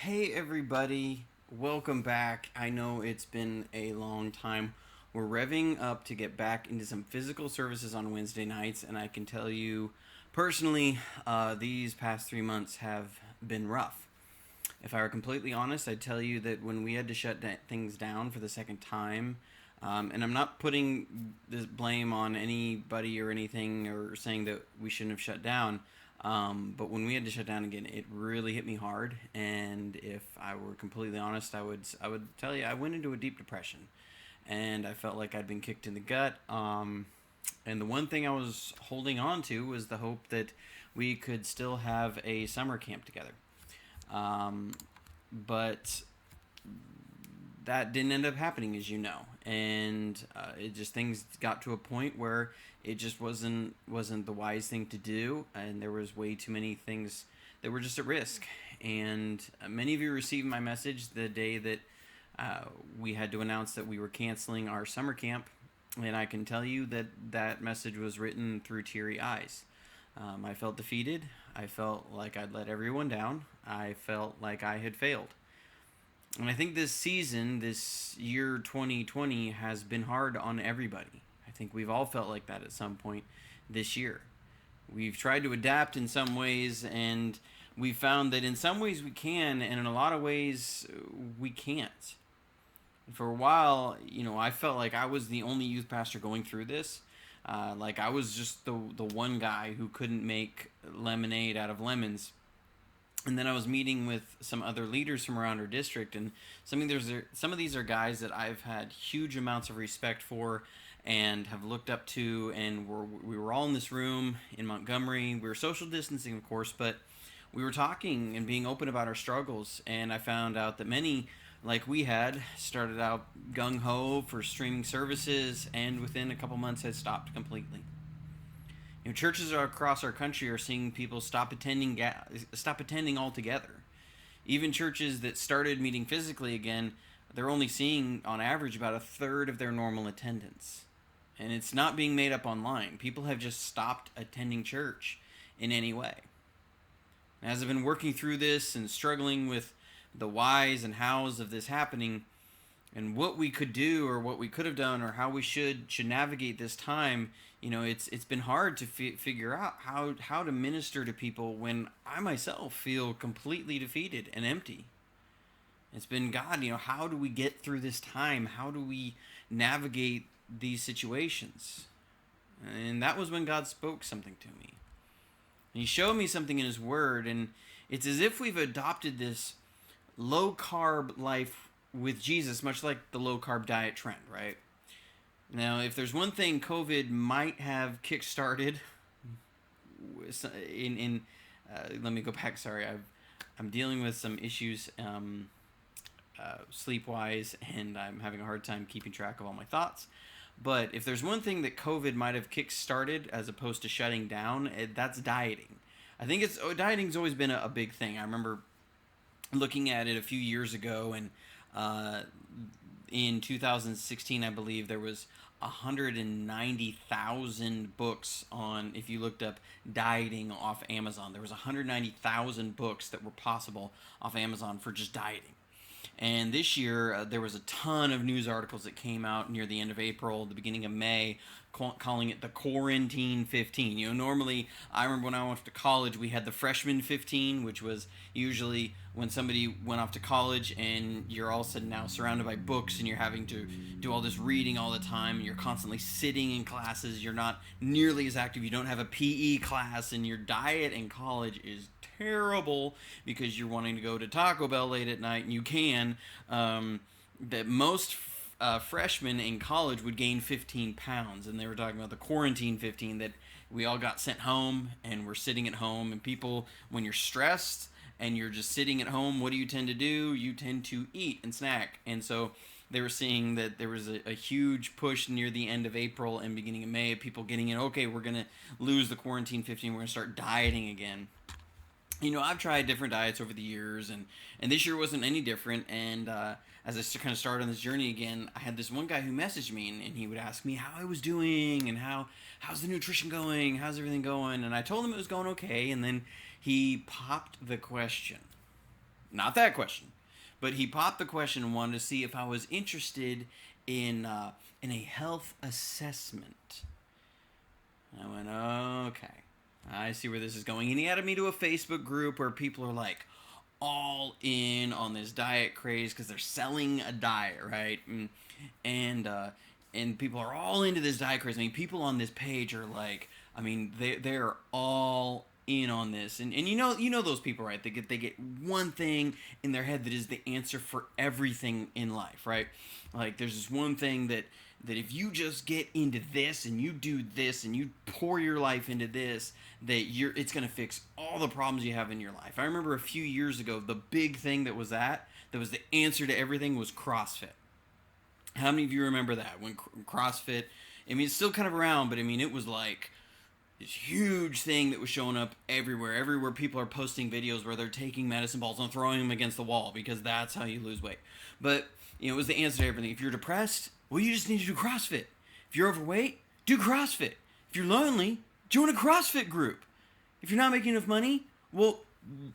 Hey everybody, welcome back. I know it's been a long time. We're revving up to get back into some physical services on Wednesday nights, and I can tell you personally, these past 3 months have been rough. If I were completely honest, I'd tell you that when we had to things down for the second time, and I'm not putting this blame on anybody or anything or saying that we shouldn't have shut down. But when we had to shut down again, it really hit me hard. And if I were completely honest, I would tell you I went into a deep depression, and I felt like I'd been kicked in the gut. And the one thing I was holding on to was the hope that we could still have a summer camp together. Um, but that didn't end up happening, as you know, and it just things got to a point where it just wasn't the wise thing to do, and there was way too many things that were just at risk. And many of you received my message the day that we had to announce that we were canceling our summer camp, and I can tell you that that message was written through teary eyes. I felt defeated. I felt like I'd let everyone down. I felt like I had failed. And I think this season, this year 2020, has been hard on everybody. I think we've all felt like that at some point this year. We've tried to adapt in some ways, and we've found that in some ways we can, and in a lot of ways we can't. For a while, I felt like I was the only youth pastor going through this. Like I was just the one guy who couldn't make lemonade out of lemons. And then I was meeting with some other leaders from around our district, and some of these are guys that I've had huge amounts of respect for and have looked up to, and we were all in this room in Montgomery. We were social distancing, of course, but we were talking and being open about our struggles, and I found out that many, like we had, started out gung-ho for streaming services, and within a couple months had stopped completely. Churches across our country are seeing people stop attending altogether. Even churches that started meeting physically again, they're only seeing on average about a third of their normal attendance. And it's not being made up online. People have just stopped attending church in any way. As I've been working through this and struggling with the whys and hows of this happening, and what we could do or what we could have done or how we should navigate this time, it's been hard to figure out how to minister to people when I myself feel completely defeated and empty. It's been, God, how do we get through this time? How do we navigate these situations? And that was when God spoke something to me. And he showed me something in his word, and it's as if we've adopted this low carb life with Jesus, much like the low carb diet trend, right? Now, if there's one thing COVID might have kickstarted, let me go back. Sorry, I'm dealing with some issues sleep-wise, and I'm having a hard time keeping track of all my thoughts. But if there's one thing that COVID might have kickstarted as opposed to shutting down, that's dieting. I think dieting's always been a big thing. I remember looking at it a few years ago, and in 2016, I believe there was 190,000 books on, if you looked up dieting off Amazon, there was 190,000 books that were possible off Amazon for just dieting. And this year, there was a ton of news articles that came out near the end of April, the beginning of May, calling it the Quarantine 15. Normally, I remember when I went to college, we had the Freshman 15, which was usually when somebody went off to college and you're all of a sudden now surrounded by books and you're having to do all this reading all the time, and you're constantly sitting in classes, you're not nearly as active, you don't have a PE class, and your diet in college is terrible because you're wanting to go to Taco Bell late at night, and you can. That most freshmen in college would gain 15 pounds, and they were talking about the Quarantine 15, that we all got sent home and we're sitting at home. And people, when you're stressed and you're just sitting at home, what do you tend to do? You tend to eat and snack. And so they were seeing that there was a huge push near the end of April and beginning of May of people getting in, okay, we're going to lose the Quarantine 15, we're going to start dieting again. I've tried different diets over the years, and this year wasn't any different. And as I kind of started on this journey again, I had this one guy who messaged me, and he would ask me how I was doing and how's the nutrition going, how's everything going, and I told him it was going okay, and then he popped the question. Not that question. But he popped the question and wanted to see if I was interested in a health assessment. I went, okay. I see where this is going. And he added me to a Facebook group where people are like all in on this diet craze because they're selling a diet, right? And people are all into this diet craze. I mean, people on this page are like, I mean, they're all in on this, and you know those people, right? They get one thing in their head that is the answer for everything in life, right? Like there's this one thing that if you just get into this and you do this and you pour your life into this, it's gonna fix all the problems you have in your life. I remember a few years ago, the big thing that was the answer to everything was CrossFit. How many of you remember that when CrossFit? I mean, it's still kind of around, but I mean, it was like this huge thing that was showing up everywhere. Everywhere people are posting videos where they're taking medicine balls and throwing them against the wall because that's how you lose weight. But, it was the answer to everything. If you're depressed, well, you just need to do CrossFit. If you're overweight, do CrossFit. If you're lonely, join a CrossFit group. If you're not making enough money, well,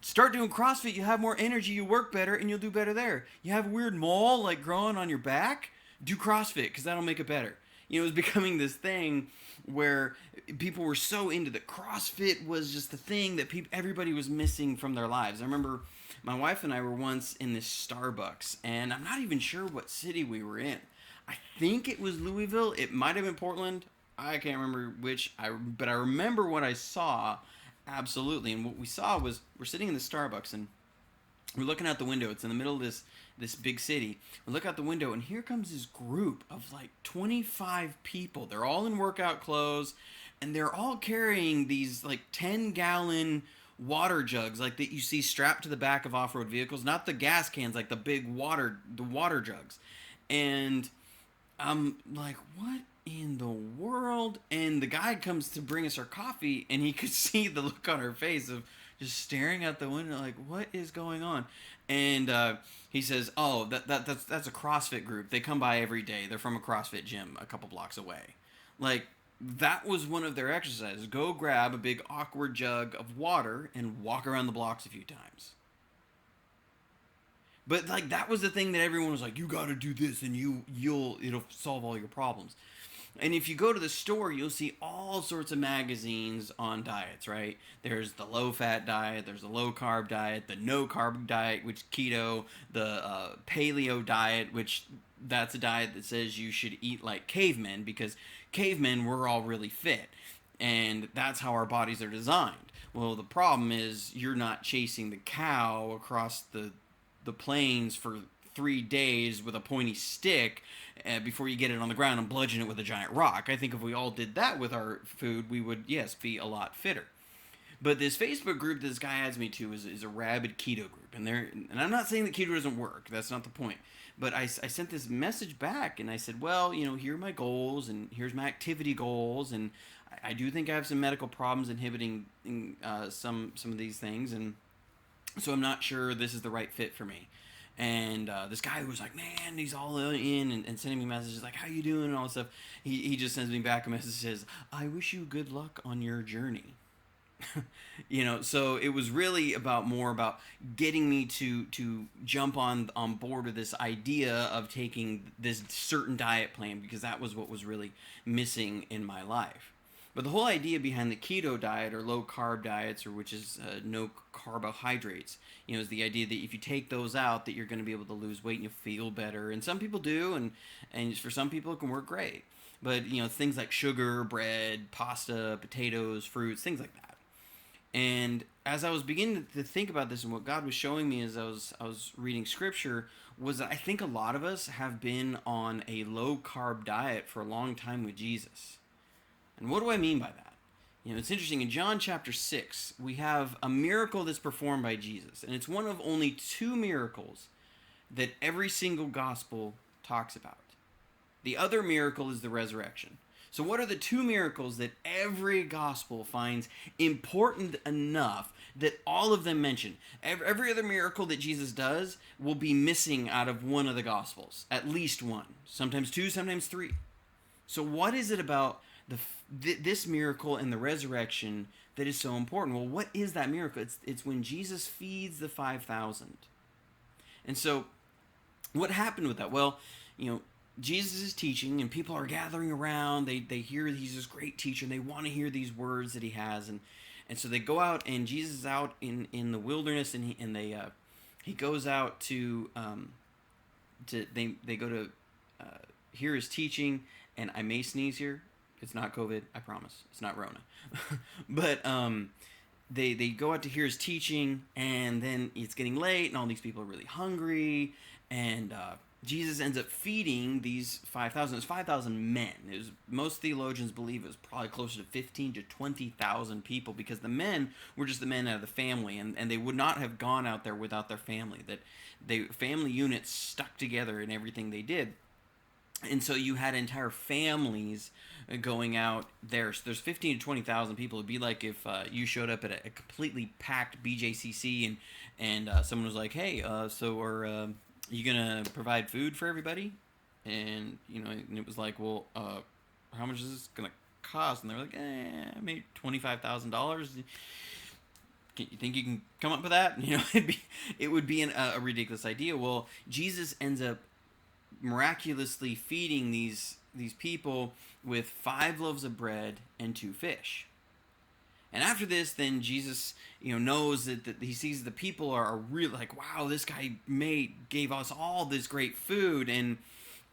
start doing CrossFit. You have more energy, you work better, and you'll do better there. You have a weird mole like growing on your back, do CrossFit because that'll make it better. It was becoming this thing where people were so into that CrossFit was just the thing that everybody was missing from their lives. I remember my wife and I were once in this Starbucks, and I'm not even sure what city we were in. I think it was Louisville. It might have been Portland. I can't remember which. But I remember what I saw absolutely. And what we saw was we're sitting in the Starbucks, and we're looking out the window. It's in the middle of this big city. We look out the window, and here comes this group of like 25 people. They're all in workout clothes, and they're all carrying these like 10-gallon water jugs like that you see strapped to the back of off-road vehicles. Not the gas cans, like the water jugs. And I'm like, what in the world? And the guy comes to bring us our coffee, and he could see the look on her face of just staring out the window like, what is going on? And he says, oh, that's a CrossFit group. They come by every day. They're from a CrossFit gym a couple blocks away. Like, that was one of their exercises. Go grab a big awkward jug of water and walk around the blocks a few times. But like that was the thing that everyone was like, you got to do this and it'll solve all your problems. And if you go to the store, you'll see all sorts of magazines on diets, right? There's the low-fat diet, there's the low-carb diet, the no-carb diet, which keto, the paleo diet, which that's a diet that says you should eat like cavemen because cavemen were all really fit. And that's how our bodies are designed. Well, the problem is you're not chasing the cow across the plains for 3 days with a pointy stick before you get it on the ground and bludgeon it with a giant rock. I think if we all did that with our food, we would, yes, be a lot fitter. But this Facebook group this guy adds me to is a rabid keto group. And I'm not saying that keto doesn't work. That's not the point. But I sent this message back, and I said, well, here are my goals, and here's my activity goals, and I do think I have some medical problems inhibiting some of these things, and so I'm not sure this is the right fit for me. And this guy was like, man, he's all in and sending me messages like, how you doing and all this stuff. He just sends me back a message that says, I wish you good luck on your journey. So it was really more about getting me to jump on board with this idea of taking this certain diet plan because that was what was really missing in my life. But the whole idea behind the keto diet or low carb diets, or which is no carbohydrates, is the idea that if you take those out, that you're going to be able to lose weight and you'll feel better. And some people do, and for some people it can work great. But things like sugar, bread, pasta, potatoes, fruits, things like that. And as I was beginning to think about this, and what God was showing me as I was reading Scripture, was that I think a lot of us have been on a low carb diet for a long time with Jesus. And what do I mean by that? It's interesting. In John chapter 6, we have a miracle that's performed by Jesus. And it's one of only 2 miracles that every single gospel talks about. The other miracle is the resurrection. So what are the 2 miracles that every gospel finds important enough that all of them mention? Every other miracle that Jesus does will be missing out of one of the gospels. At least one. Sometimes 2, sometimes 3. So what is it about this miracle and the resurrection that is so important? Well, what is that miracle? It's when Jesus feeds the 5,000. And so what happened with that? Well, Jesus is teaching and people are gathering around. They hear he's this great teacher and they want to hear these words that he has. And so they go out, and Jesus is out in the wilderness, and he goes out they go to hear his teaching. And I may sneeze here. It's not COVID, I promise. It's not Rona. But they go out to hear his teaching, and then it's getting late, and all these people are really hungry, and Jesus ends up feeding these 5,000. It was 5,000 men. Most theologians believe it was probably closer to 15 to 20,000 people, because the men were just the men out of the family, and they would not have gone out there without their family. Family units stuck together in everything they did. And so you had entire families going out there. So there's 15 to 20,000 people. It'd be like if you showed up at a completely packed BJCC and someone was like, "Hey, so are you gonna provide food for everybody?" And and it was like, "Well, how much is this gonna cost?" And they're like, "Maybe $25,000. You think you can come up with that?" It would be a ridiculous idea. Well, Jesus ends up miraculously feeding these people with 5 loaves of bread and 2 fish. And after this, then Jesus, knows that he sees the people are really like, wow, this guy gave us all this great food, and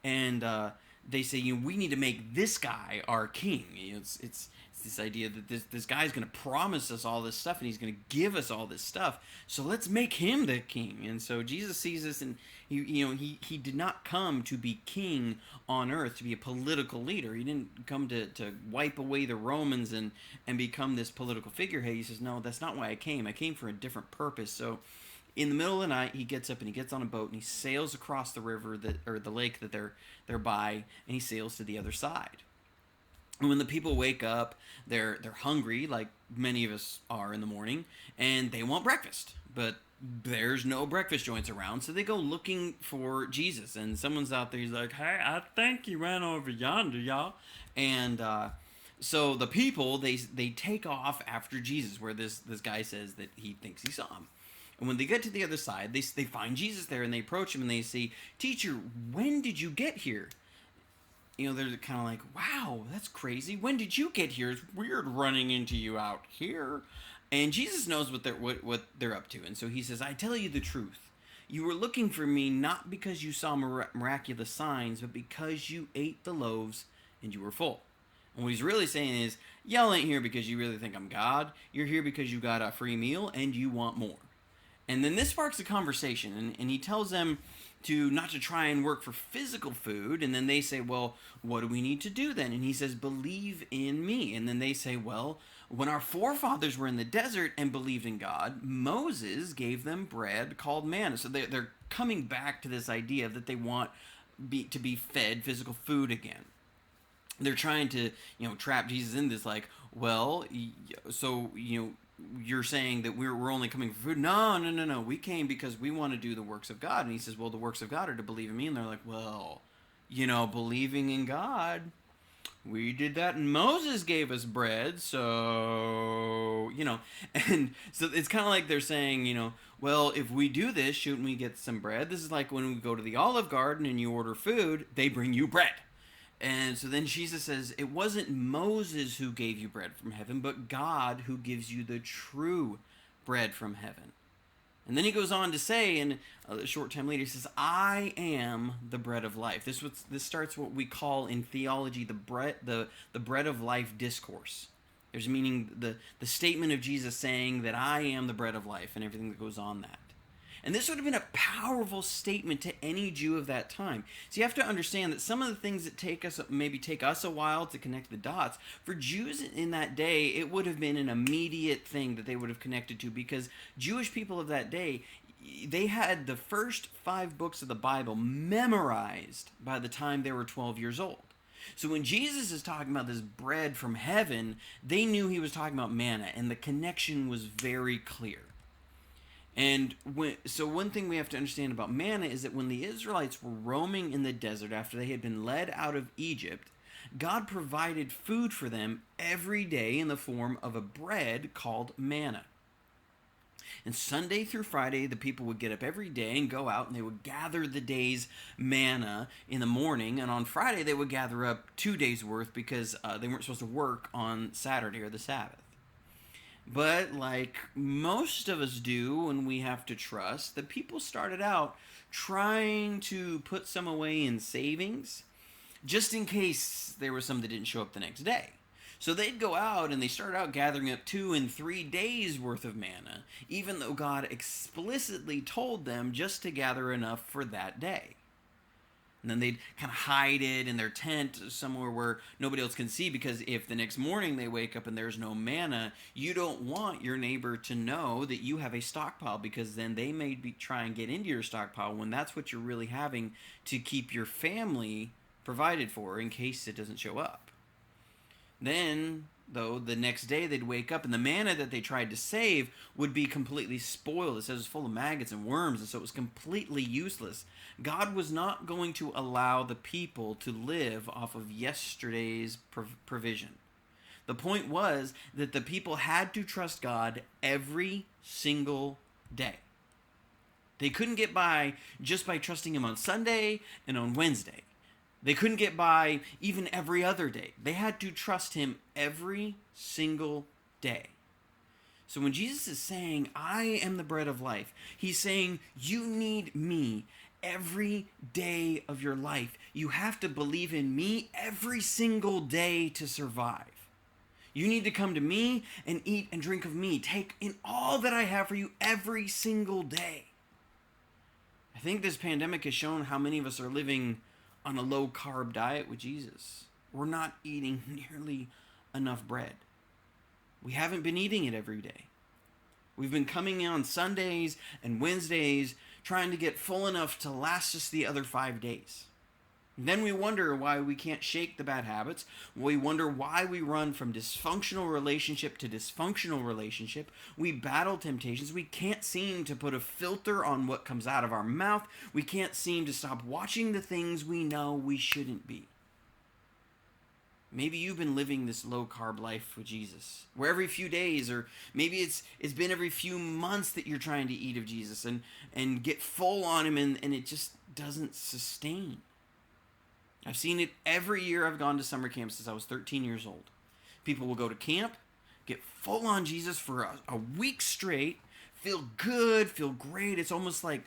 they say, we need to make this guy our king. It's this idea that this guy's going to promise us all this stuff, and he's going to give us all this stuff. So let's make him the king. And so Jesus sees this, and he did not come to be king on earth, to be a political leader. He didn't come to wipe away the Romans and become this political figurehead. He says, no, that's not why I came. I came for a different purpose. So in the middle of the night, he gets up and he gets on a boat and he sails across the river or the lake that they're by, and he sails to the other side. And when the people wake up, they're hungry, like many of us are in the morning, and they want breakfast. But there's no breakfast joints around, so they go looking for Jesus. And someone's out there, he's like, "Hey, I think he ran over yonder, y'all." And so the people, they take off after Jesus, where this guy says that he thinks he saw him. And when they get to the other side, they find Jesus there, and they approach him, and they say, "Teacher, when did you get here?" They're kind of like, "Wow, that's crazy. When did you get here? It's weird running into you out here." And Jesus knows what they're up to. And so he says, "I tell you the truth. You were looking for me not because you saw miraculous signs, but because you ate the loaves and you were full." And what he's really saying is, y'all ain't here because you really think I'm God. You're here because you got a free meal and you want more. And then this sparks a conversation, and he tells them not to try and work for physical food. And then they say, "Well, what do we need to do then?" And he says, "Believe in me." And then they say, "Well, when our forefathers were in the desert and believed in God, Moses gave them bread called manna." So they're coming back to this idea that they want to be fed physical food again. They're trying to trap Jesus in this, like, well, so you're saying that we're only coming for food? No. We came because we want to do the works of God. And he says, well, the works of God are to believe in me. And they're like, well, believing in God, we did that, and Moses gave us bread, so, and so it's kind of like they're saying, well, if we do this, shouldn't we get some bread? This is like when we go to the Olive Garden and you order food, they bring you bread. And so then Jesus says, it wasn't Moses who gave you bread from heaven, but God who gives you the true bread from heaven. And then he goes on to say, and a short time later, he says, "I am the bread of life." This starts what we call in theology the bread of life discourse. There's meaning the statement of Jesus saying that I am the bread of life, and everything that goes on that. And this would have been a powerful statement to any Jew of that time. So you have to understand that some of the things that maybe take us a while to connect the dots, for Jews in that day, it would have been an immediate thing that they would have connected to, because Jewish people of that day, they had the first 5 books of the Bible memorized by the time they were 12 years old. So when Jesus is talking about this bread from heaven, they knew he was talking about manna, and the connection was very clear. And so one thing we have to understand about manna is that when the Israelites were roaming in the desert after they had been led out of Egypt, God provided food for them every day in the form of a bread called manna. And Sunday through Friday, the people would get up every day and go out and they would gather the day's manna in the morning. And on Friday, they would gather up 2 days' worth because they weren't supposed to work on Saturday or the Sabbath. But like most of us do when we have to trust, the people started out trying to put some away in savings just in case there was some that didn't show up the next day. So they'd go out and they started out gathering up 2 and 3 days worth of manna, even though God explicitly told them just to gather enough for that day. And then they'd kind of hide it in their tent somewhere where nobody else can see, because if the next morning they wake up and there's no manna, you don't want your neighbor to know that you have a stockpile, because then they may try and get into your stockpile when that's what you're really having to keep your family provided for in case it doesn't show up. Then, though, the next day they'd wake up and the manna that they tried to save would be completely spoiled. It says it was full of maggots and worms, and so it was completely useless. God was not going to allow the people to live off of yesterday's provision. The point was that the people had to trust God every single day. They couldn't get by just by trusting Him on Sunday and on Wednesday. They couldn't get by even every other day. They had to trust Him every single day. So when Jesus is saying, I am the bread of life, He's saying, you need me every day of your life. You have to believe in me every single day to survive. You need to come to me and eat and drink of me. Take in all that I have for you every single day. I think this pandemic has shown how many of us are living on a low-carb diet with Jesus. We're not eating nearly enough bread. We haven't been eating it every day. We've been coming in on Sundays and Wednesdays trying to get full enough to last us the other 5 days. And then we wonder why we can't shake the bad habits. We wonder why we run from dysfunctional relationship to dysfunctional relationship. We battle temptations. We can't seem to put a filter on what comes out of our mouth. We can't seem to stop watching the things we know we shouldn't be. Maybe you've been living this low-carb life with Jesus, where every few days, or maybe it's been every few months that you're trying to eat of Jesus and get full on Him, and it just doesn't sustain. I've seen it every year I've gone to summer camp since I was 13 years old. People will go to camp, get full on Jesus for a week straight, feel good, feel great. It's almost like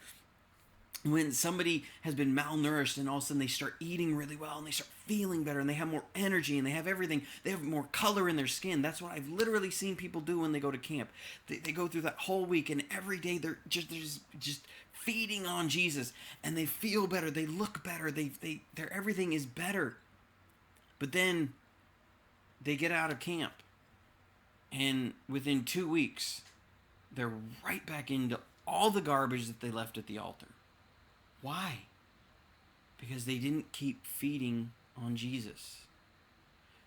when somebody has been malnourished and all of a sudden they start eating really well and they start feeling better and they have more energy and they have everything. They have more color in their skin. That's what I've literally seen people do when they go to camp. They go through that whole week, and every day they're just feeding on Jesus, and they feel better, they look better, their everything is better. But then they get out of camp, and within 2 weeks, they're right back into all the garbage that they left at the altar. Why? Because they didn't keep feeding on Jesus.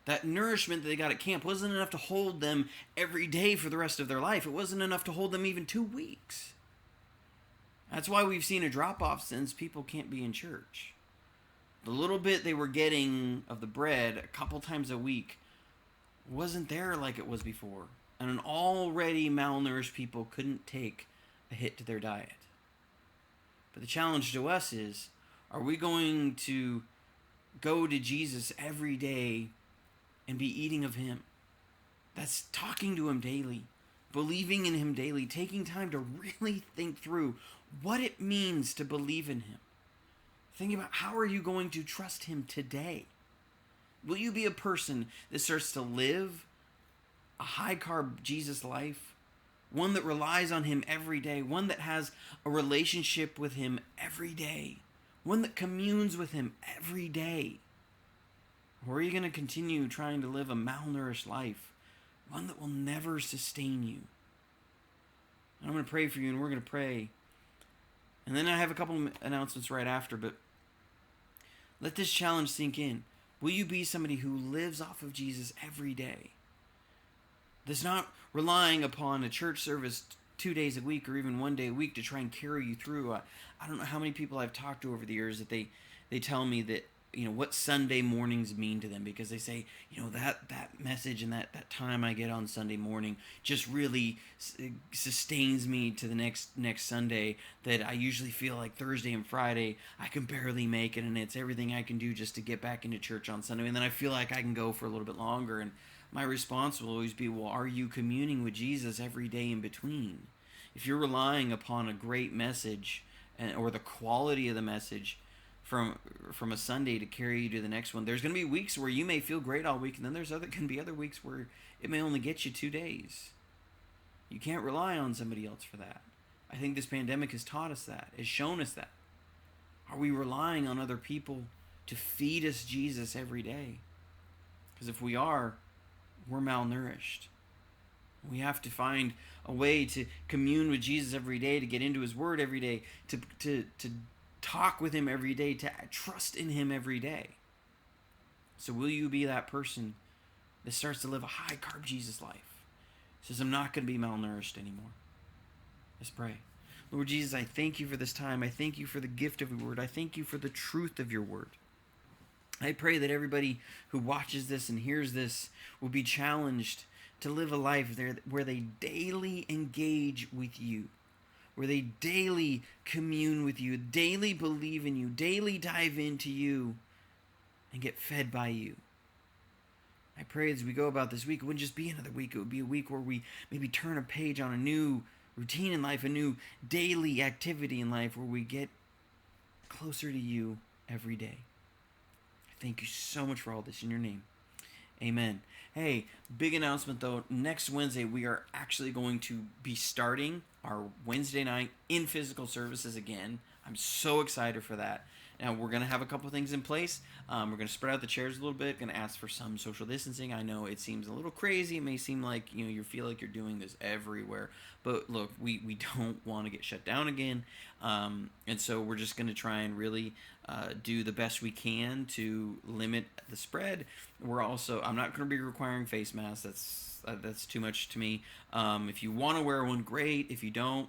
That nourishment that they got at camp wasn't enough to hold them every day for the rest of their life. It wasn't enough to hold them even 2 weeks. That's why we've seen a drop-off since people can't be in church. The little bit they were getting of the bread a couple times a week wasn't there like it was before. And an already malnourished people couldn't take a hit to their diet. But the challenge to us is, are we going to go to Jesus every day and be eating of Him? That's talking to Him daily, believing in Him daily, taking time to really think through what it means to believe in Him. Think about, how are you going to trust Him today? Will you be a person that starts to live a high-carb Jesus life? One that relies on Him every day. One that has a relationship with Him every day. One that communes with Him every day. Or are you going to continue trying to live a malnourished life? One that will never sustain you. And I'm going to pray for you, and we're going to pray. And then I have a couple of announcements right after, but let this challenge sink in. Will you be somebody who lives off of Jesus every day? That's not relying upon a church service 2 days a week or even 1 day a week to try and carry you through. I don't know how many people I've talked to over the years that they tell me that what Sunday mornings mean to them, because they say, that message and that time I get on Sunday morning just really sustains me to the next Sunday, that I usually feel like Thursday and Friday I can barely make it, and it's everything I can do just to get back into church on Sunday, and then I feel like I can go for a little bit longer. And my response will always be, well, are you communing with Jesus every day in between? If you're relying upon a great message or the quality of the message from a Sunday to carry you to the next one, there's going to be weeks where you may feel great all week, and then can be other weeks where it may only get you 2 days. You can't rely on somebody else for that. I think this pandemic has taught us that, has shown us that. Are we relying on other people to feed us Jesus every day? Because if we are, we're malnourished. We have to find a way to commune with Jesus every day, to get into his word every day, to talk with him every day, to trust in him every day. So will you be that person that starts to live a high carb Jesus life? Says, I'm not going to be malnourished anymore. Let's pray. Lord Jesus, I thank you for this time. I thank you for the gift of your word. I thank you for the truth of your word. I pray that everybody who watches this and hears this will be challenged to live a life there where they daily engage with you, where they daily commune with you, daily believe in you, daily dive into you, and get fed by you. I pray as we go about this week, it wouldn't just be another week. It would be a week where we maybe turn a page on a new routine in life, a new daily activity in life, where we get closer to you every day. Thank you so much for all this in your name. Amen. Hey, big announcement though. Next Wednesday, we are actually going to be starting our Wednesday night in physical services again. I'm so excited for that. Now, we're going to have a couple things in place. We're going to spread out the chairs a little bit. Going to ask for some social distancing. I know it seems a little crazy. It may seem like, you feel like you're doing this everywhere. But look, we don't want to get shut down again. And so we're just going to try and really do the best we can to limit the spread. I'm not going to be requiring face masks. That's too much to me. If you want to wear one, great. If you don't,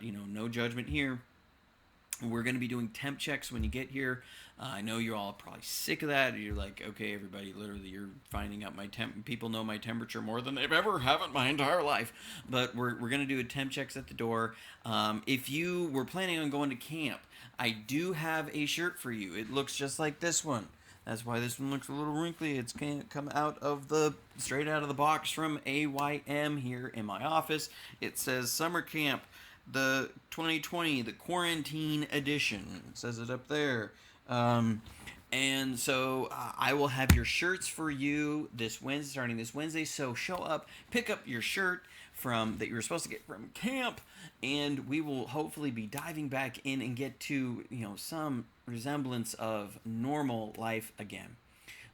no judgment here. We're going to be doing temp checks when you get here. I know you're all probably sick of that. You're like, okay, everybody, literally, you're finding out my temp. People know my temperature more than they've ever haven't my entire life. But we're going to do a temp checks at the door. If you were planning on going to camp, I do have a shirt for you. It looks just like this one. That's why this one looks a little wrinkly. It's come straight out of the box from AYM here in my office. It says Summer Camp, the 2020, the Quarantine Edition. It says it up there. And so I will have your shirts for you starting this Wednesday. So show up, pick up your shirt that you were supposed to get from camp, and we will hopefully be diving back in and get to some resemblance of normal life again.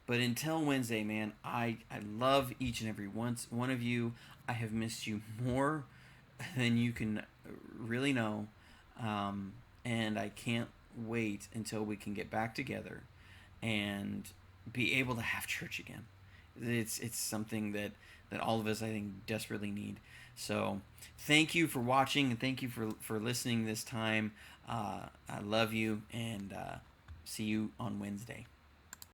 But until Wednesday, man, I love each and every one of you. I have missed you more than you can really know, and I can't wait until we can get back together and be able to have church again. It's something that all of us, I think, desperately need. So thank you for watching, and thank you for listening this time. I love you, and see you on Wednesday.